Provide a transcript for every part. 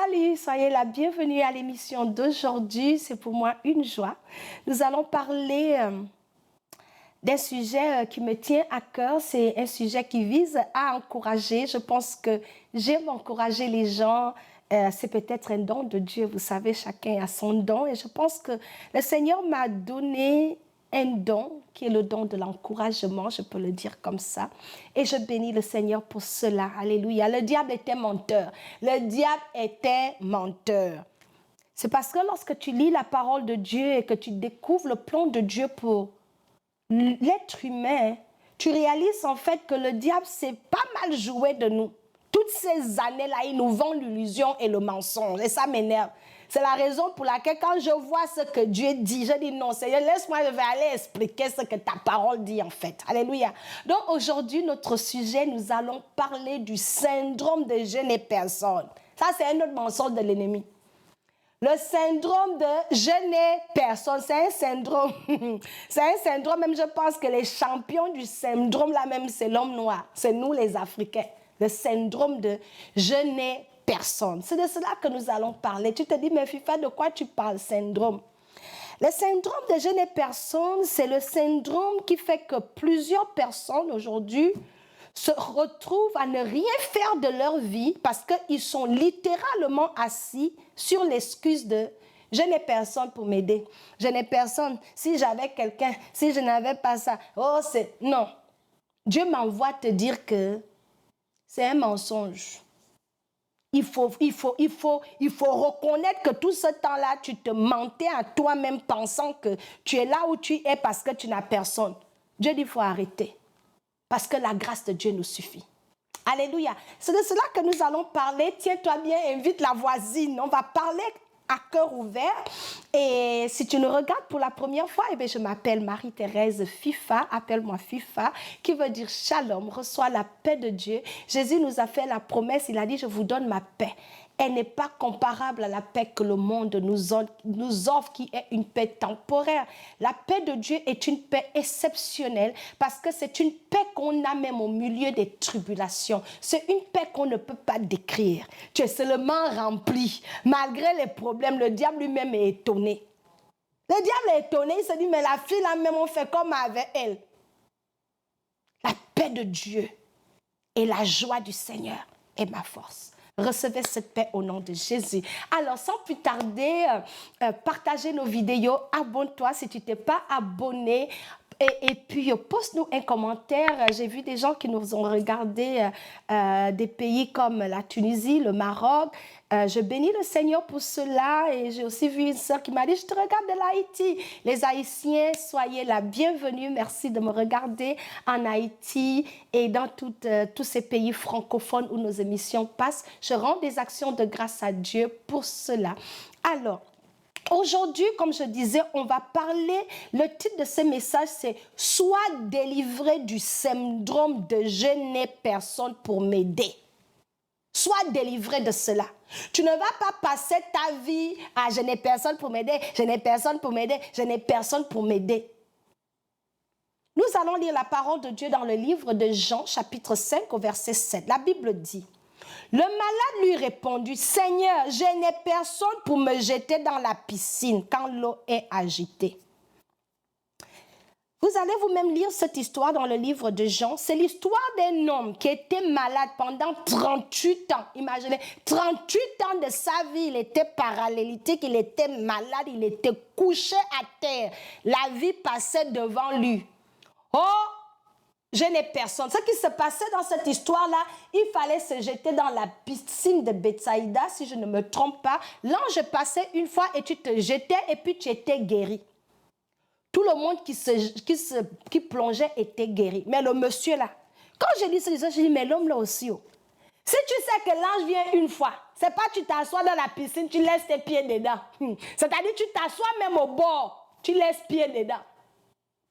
Salut, soyez la bienvenue à l'émission d'aujourd'hui. C'est pour moi une joie. Nous allons parler d'un sujet qui me tient à cœur. C'est un sujet qui vise à encourager. Je pense que j'aime encourager les gens. C'est peut-être un don de Dieu. Vous savez, chacun a son don. Et je pense que le Seigneur m'a donné un don qui est le don de l'encouragement, je peux le dire comme ça. Et je bénis le Seigneur pour cela. Alléluia. Le diable était menteur. Le diable était menteur. C'est parce que lorsque tu lis la parole de Dieu et que tu découvres le plan de Dieu pour l'être humain, tu réalises en fait que le diable s'est pas mal joué de nous. Toutes ces années-là, il nous vend l'illusion et le mensonge. Et ça m'énerve. C'est la raison pour laquelle quand je vois ce que Dieu dit, je dis non, Seigneur, laisse-moi, je vais aller expliquer ce que ta parole dit en fait. Alléluia. Donc aujourd'hui, notre sujet, nous allons parler du syndrome de je n'ai personne. Ça, c'est un autre mensonge de l'ennemi. Le syndrome de je n'ai personne, c'est un syndrome. C'est un syndrome, même je pense que les champions du syndrome, là même, c'est l'homme noir. C'est nous les Africains. Le syndrome de je n'ai personne. C'est de cela que nous allons parler. Tu te dis, mais FIFA, de quoi tu parles, syndrome? Le syndrome de je n'ai personne, c'est le syndrome qui fait que plusieurs personnes aujourd'hui se retrouvent à ne rien faire de leur vie parce qu'ils sont littéralement assis sur l'excuse de « je n'ai personne pour m'aider, je n'ai personne, si j'avais quelqu'un, si je n'avais pas ça, oh c'est... » Non, Dieu m'envoie te dire que c'est un mensonge. Il faut reconnaître que tout ce temps-là, tu te mentais à toi-même pensant que tu es là où tu es parce que tu n'as personne. Dieu dit il faut arrêter. Parce que la grâce de Dieu nous suffit. Alléluia. C'est de cela que nous allons parler. Tiens-toi bien, invite la voisine. On va parler à cœur ouvert. Et si tu nous regardes pour la première fois, eh bien, je m'appelle Marie-Thérèse FIFA. Appelle-moi FIFA, qui veut dire shalom. Reçois la paix de Dieu. Jésus nous a fait la promesse. Il a dit, je vous donne ma paix. Elle n'est pas comparable à la paix que le monde nous offre, qui est une paix temporaire. La paix de Dieu est une paix exceptionnelle parce que c'est une paix qu'on a même au milieu des tribulations. C'est une paix qu'on ne peut pas décrire. Tu es seulement rempli. Malgré les problèmes, le diable lui-même est étonné. Le diable est étonné, il se dit, mais la fille là même, on fait comme avec elle. La paix de Dieu et la joie du Seigneur est ma force. Recevez cette paix au nom de Jésus. Alors, sans plus tarder, partagez nos vidéos. Abonne-toi si tu t'es pas abonné. Et puis, poste-nous un commentaire. J'ai vu des gens qui nous ont regardé des pays comme la Tunisie, le Maroc. Je bénis le Seigneur pour cela. Et j'ai aussi vu une sœur qui m'a dit, je te regarde de l'Haïti. Les Haïtiens, soyez la bienvenue. Merci de me regarder en Haïti et dans tous ces pays francophones où nos émissions passent. Je rends des actions de grâce à Dieu pour cela. Alors, aujourd'hui, comme je disais, on va parler, le titre de ce message, c'est « Sois délivré du syndrome de je n'ai personne pour m'aider ». Sois délivré de cela. Tu ne vas pas passer ta vie à « je n'ai personne pour m'aider, je n'ai personne pour m'aider, je n'ai personne pour m'aider ». Nous allons lire la parole de Dieu dans le livre de Jean, chapitre 5, au verset 7. La Bible dit « Le malade lui répondit, « Seigneur, je n'ai personne pour me jeter dans la piscine quand l'eau est agitée. » Vous allez vous-même lire cette histoire dans le livre de Jean. C'est l'histoire d'un homme qui était malade pendant 38 ans. Imaginez, 38 ans de sa vie, il était paralytique, il était malade, il était couché à terre. La vie passait devant lui. Oh, je n'ai personne. Ce qui se passait dans cette histoire-là, il fallait se jeter dans la piscine de Bethsaïda, si je ne me trompe pas. L'ange passait une fois et tu te jetais et puis tu étais guéri. Tout le monde qui plongeait était guéri. Mais le monsieur là, quand je lis ça, je dis, mais l'homme là aussi, oh. Si tu sais que l'ange vient une fois, c'est pas tu t'assois dans la piscine, tu laisses tes pieds dedans. C'est-à-dire tu t'assois même au bord, tu laisses pieds dedans.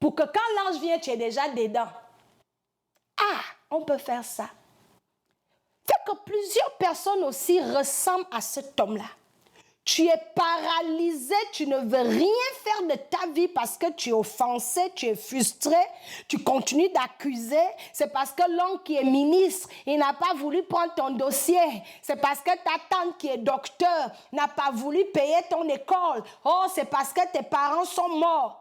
Pour que quand l'ange vient, tu es déjà dedans. Ah, on peut faire ça. Fait que plusieurs personnes aussi ressemblent à cet homme-là. Tu es paralysé, tu ne veux rien faire de ta vie parce que tu es offensé, tu es frustré, tu continues d'accuser. C'est parce que l'oncle qui est ministre, il n'a pas voulu prendre ton dossier. C'est parce que ta tante qui est docteur n'a pas voulu payer ton école. Oh, c'est parce que tes parents sont morts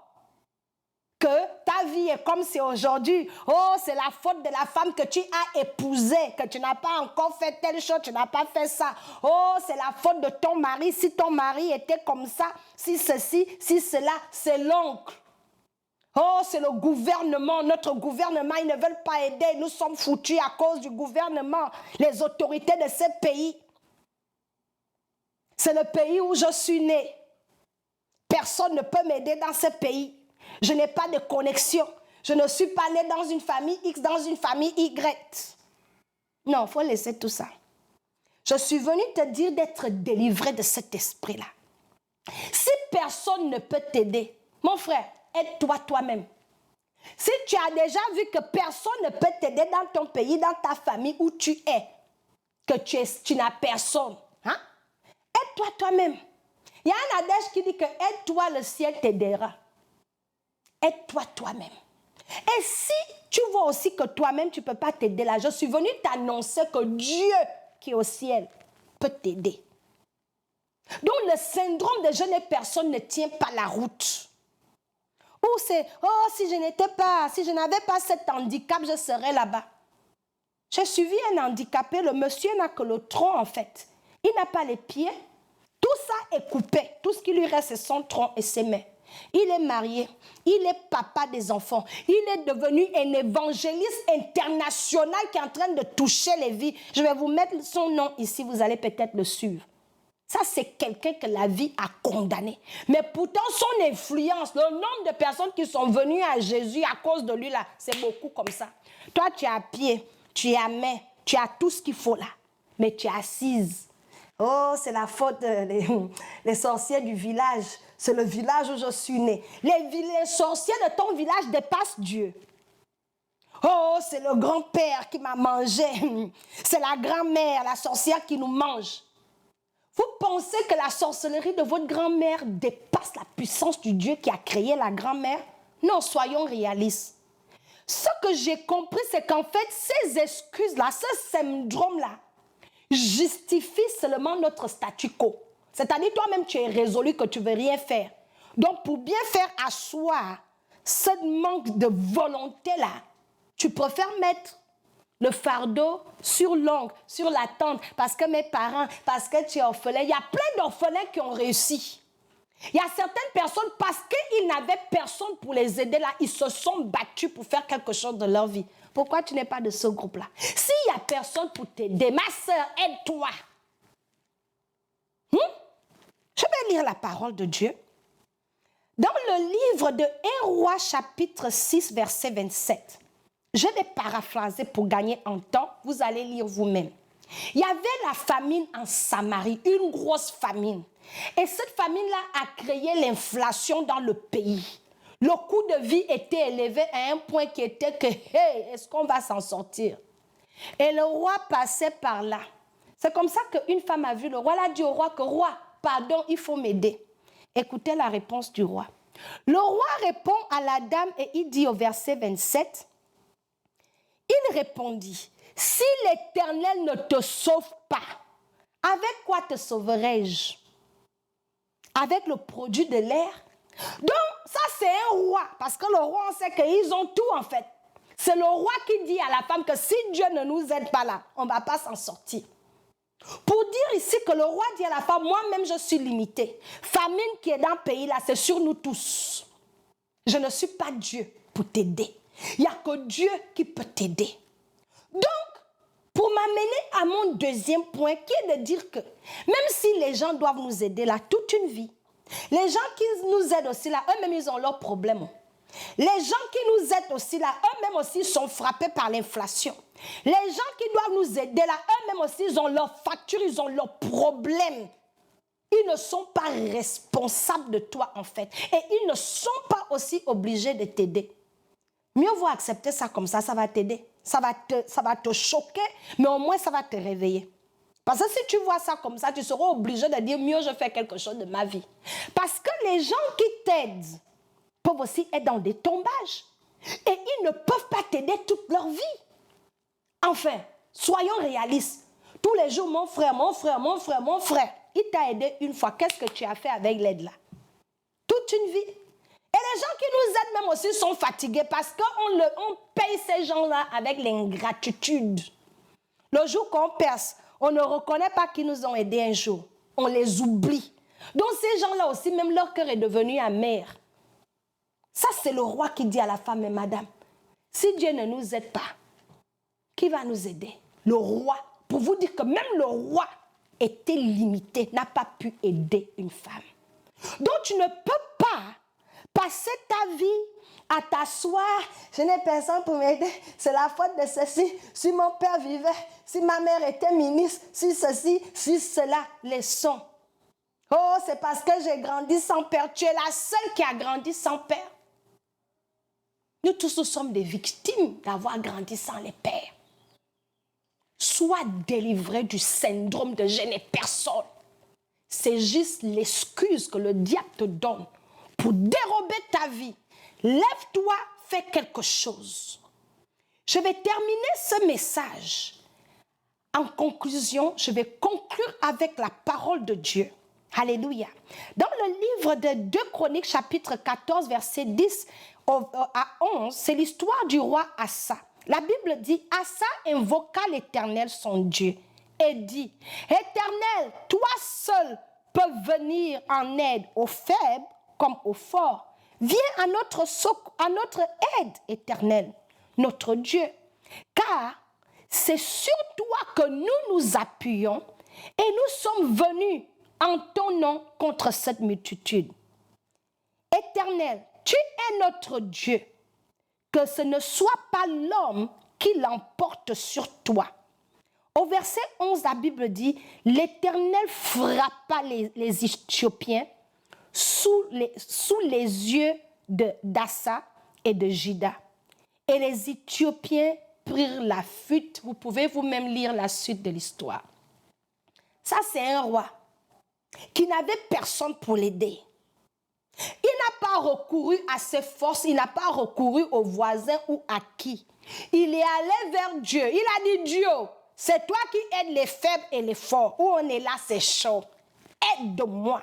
que ta vie est comme c'est aujourd'hui. Oh, c'est la faute de la femme que tu as épousée, que tu n'as pas encore fait telle chose, tu n'as pas fait ça. Oh, c'est la faute de ton mari, si ton mari était comme ça, si ceci, si cela, c'est l'oncle. Oh, c'est le gouvernement, notre gouvernement, ils ne veulent pas aider, nous sommes foutus à cause du gouvernement, les autorités de ce pays. C'est le pays où je suis né. Personne ne peut m'aider dans ce pays. Je n'ai pas de connexion. Je ne suis pas née dans une famille X, dans une famille Y. Non, il faut laisser tout ça. Je suis venue te dire d'être délivré de cet esprit-là. Si personne ne peut t'aider, mon frère, aide-toi toi-même. Si tu as déjà vu que personne ne peut t'aider dans ton pays, dans ta famille où tu es, que tu n'as personne, hein? Aide-toi toi-même. Il y a un adage qui dit que aide-toi, le ciel t'aidera. Aide-toi toi-même. Et si tu vois aussi que toi-même, tu ne peux pas t'aider là, je suis venue t'annoncer que Dieu qui est au ciel peut t'aider. Donc le syndrome de je n'ai personne ne tient pas la route. Ou c'est, oh, si je n'avais pas cet handicap, je serais là-bas. J'ai suivi un handicapé, le monsieur n'a que le tronc en fait. Il n'a pas les pieds. Tout ça est coupé. Tout ce qui lui reste, c'est son tronc et ses mains. Il est marié, il est papa des enfants, il est devenu un évangéliste international qui est en train de toucher les vies. Je vais vous mettre son nom ici, vous allez peut-être le suivre. Ça, c'est quelqu'un que la vie a condamné. Mais pourtant, son influence, le nombre de personnes qui sont venues à Jésus à cause de lui, là, c'est beaucoup comme ça. Toi, tu as pied, tu as main, tu as tout ce qu'il faut là, mais tu es assise. Oh, c'est la faute des sorciers du village. C'est le village où je suis née. Les sorciers de ton village dépassent Dieu. Oh, c'est le grand-père qui m'a mangé. C'est la grand-mère, la sorcière qui nous mange. Vous pensez que la sorcellerie de votre grand-mère dépasse la puissance du Dieu qui a créé la grand-mère? Non, soyons réalistes. Ce que j'ai compris, c'est qu'en fait, ces excuses-là, ce syndrome-là, justifie seulement notre statu quo. C'est-à-dire toi-même, tu es résolu que tu ne veux rien faire. Donc, pour bien faire asseoir ce manque de volonté-là, tu préfères mettre le fardeau sur l'oncle, sur la tante, parce que mes parents, parce que tu es orphelin. Il y a plein d'orphelins qui ont réussi. Il y a certaines personnes, parce qu'ils n'avaient personne pour les aider là, ils se sont battus pour faire quelque chose de leur vie. Pourquoi tu n'es pas de ce groupe-là? S'il n'y a personne pour t'aider, ma soeur, aide-toi. Je vais lire la parole de Dieu. Dans le livre de 1 Roi, chapitre 6, verset 27, je vais paraphraser pour gagner en temps, vous allez lire vous-même. Il y avait la famine en Samarie, une grosse famine. Et cette famine-là a créé l'inflation dans le pays. Le coût de vie était élevé à un point qui était que, hey, est-ce qu'on va s'en sortir? Et le roi passait par là. C'est comme ça qu'une femme a vu le roi. Elle a dit au roi que, roi, pardon, il faut m'aider. Écoutez la réponse du roi. Le roi répond à la dame et il dit au verset 27, il répondit, si l'Éternel ne te sauve pas, avec quoi te sauverai-je? Avec le produit de l'air? Donc, ça c'est un roi, parce que le roi, on sait qu'ils ont tout en fait. C'est le roi qui dit à la femme que si Dieu ne nous aide pas là, on ne va pas s'en sortir. Pour dire ici que le roi dit à la femme, moi-même je suis limité. Famine qui est dans le pays là, c'est sur nous tous. Je ne suis pas Dieu pour t'aider. Il n'y a que Dieu qui peut t'aider. Donc, pour m'amener à mon deuxième point, qui est de dire que même si les gens doivent nous aider là toute une vie, les gens qui nous aident aussi là, eux-mêmes ils ont leurs problèmes. Les gens qui nous aident aussi là, eux-mêmes aussi sont frappés par l'inflation. Les gens qui doivent nous aider là, eux-mêmes aussi ils ont leurs factures, ils ont leurs problèmes. Ils ne sont pas responsables de toi en fait. Et ils ne sont pas aussi obligés de t'aider. Mieux vaut accepter ça comme ça va t'aider. Ça va te choquer, mais au moins ça va te réveiller. Parce que si tu vois ça comme ça, tu seras obligé de dire mieux je fais quelque chose de ma vie. Parce que les gens qui t'aident peuvent aussi être dans des tombages. Et ils ne peuvent pas t'aider toute leur vie. Enfin, soyons réalistes. Tous les jours, mon frère, il t'a aidé une fois. Qu'est-ce que tu as fait avec l'aide là? Toute une vie. Et les gens qui nous aident même aussi sont fatigués parce qu'on paye ces gens-là avec l'ingratitude. Le jour qu'on perce, on ne reconnaît pas qu'ils nous ont aidés un jour. On les oublie. Donc ces gens-là aussi, même leur cœur est devenu amer. Ça, c'est le roi qui dit à la femme, mais madame, si Dieu ne nous aide pas, qui va nous aider? Le roi. Pour vous dire que même le roi était limité, n'a pas pu aider une femme. Donc tu ne peux pas passer ta vie à t'asseoir, je n'ai personne pour m'aider, c'est la faute de ceci, si mon père vivait, si ma mère était ministre, si ceci, si cela, laissons. Oh, c'est parce que j'ai grandi sans père, tu es la seule qui a grandi sans père. Nous tous, nous sommes des victimes d'avoir grandi sans les pères. Sois délivré du syndrome de je n'ai personne. C'est juste l'excuse que le diable te donne pour dérober ta vie. Lève-toi, fais quelque chose. Je vais terminer ce message. En conclusion, je vais conclure avec la parole de Dieu. Alléluia. Dans le livre de 2 Chroniques, chapitre 14, verset 10 à 11, c'est l'histoire du roi Asa. La Bible dit, Asa invoqua l'Éternel son Dieu et dit, Éternel, toi seul peux venir en aide aux faibles comme aux forts. Viens à notre aide, Éternel, notre Dieu, car c'est sur toi que nous nous appuyons et nous sommes venus en ton nom contre cette multitude. Éternel, tu es notre Dieu, que ce ne soit pas l'homme qui l'emporte sur toi. Au verset 11, la Bible dit, l'Éternel frappa les Éthiopiens sous les yeux d'Asa et de Juda. Et les Éthiopiens prirent la fuite. Vous pouvez vous-même lire la suite de l'histoire. Ça, c'est un roi qui n'avait personne pour l'aider. Il n'a pas recouru à ses forces, il n'a pas recouru aux voisins ou à qui. Il est allé vers Dieu. Il a dit, Dieu, c'est toi qui aides les faibles et les forts. Où on est là, c'est chaud. Aide-moi.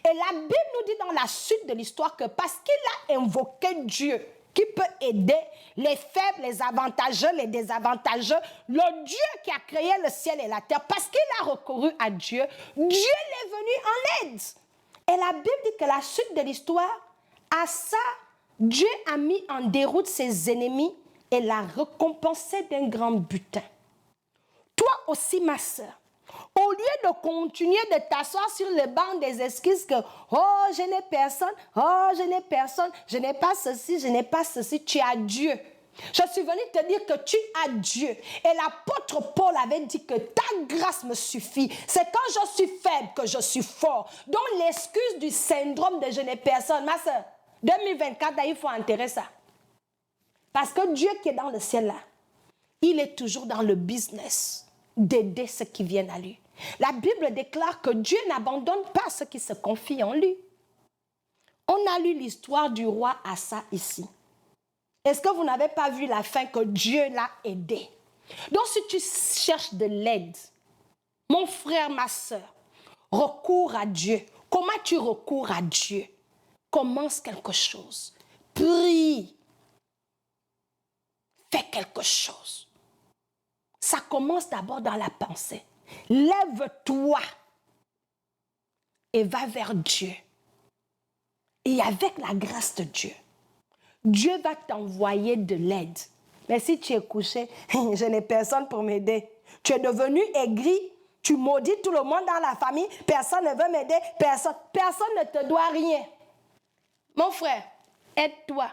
Et la Bible nous dit dans la suite de l'histoire que parce qu'il a invoqué Dieu, qui peut aider les faibles, les avantageux, les désavantageux, le Dieu qui a créé le ciel et la terre, parce qu'il a recouru à Dieu, Dieu l'est venu en aide. Et la Bible dit que la suite de l'histoire, à ça, Dieu a mis en déroute ses ennemis et l'a récompensé d'un grand butin. Toi aussi, ma sœur, au lieu de continuer de t'asseoir sur le banc des excuses que « Oh, je n'ai personne, oh, je n'ai personne, je n'ai pas ceci, je n'ai pas ceci », tu as Dieu. Je suis venue te dire que tu as Dieu. Et l'apôtre Paul avait dit que ta grâce me suffit. C'est quand je suis faible que je suis fort. Donc l'excuse du syndrome de je n'ai personne, ma soeur, 2024, là, il faut enterrer ça. Parce que Dieu qui est dans le ciel là, il est toujours dans le business d'aider ceux qui viennent à lui. La Bible déclare que Dieu n'abandonne pas ceux qui se confient en lui. On a lu l'histoire du roi Asa ici. Est-ce que vous n'avez pas vu la fin que Dieu l'a aidé? Donc si tu cherches de l'aide, mon frère, ma soeur, recours à Dieu. Comment tu recours à Dieu? Commence quelque chose. Prie. Fais quelque chose. Ça commence d'abord dans la pensée. Lève-toi et va vers Dieu. Et avec la grâce de Dieu, Dieu va t'envoyer de l'aide. Mais si tu es couché, je n'ai personne pour m'aider. Tu es devenu aigri, tu maudis tout le monde dans la famille, personne ne veut m'aider, personne ne te doit rien. Mon frère, aide-toi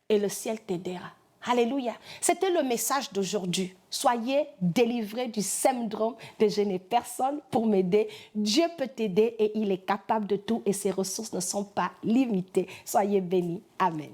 et le ciel t'aidera. Alléluia. C'était le message d'aujourd'hui. Soyez délivrés du syndrome de je n'ai personne pour m'aider. Dieu peut t'aider et il est capable de tout et ses ressources ne sont pas limitées. Soyez bénis. Amen.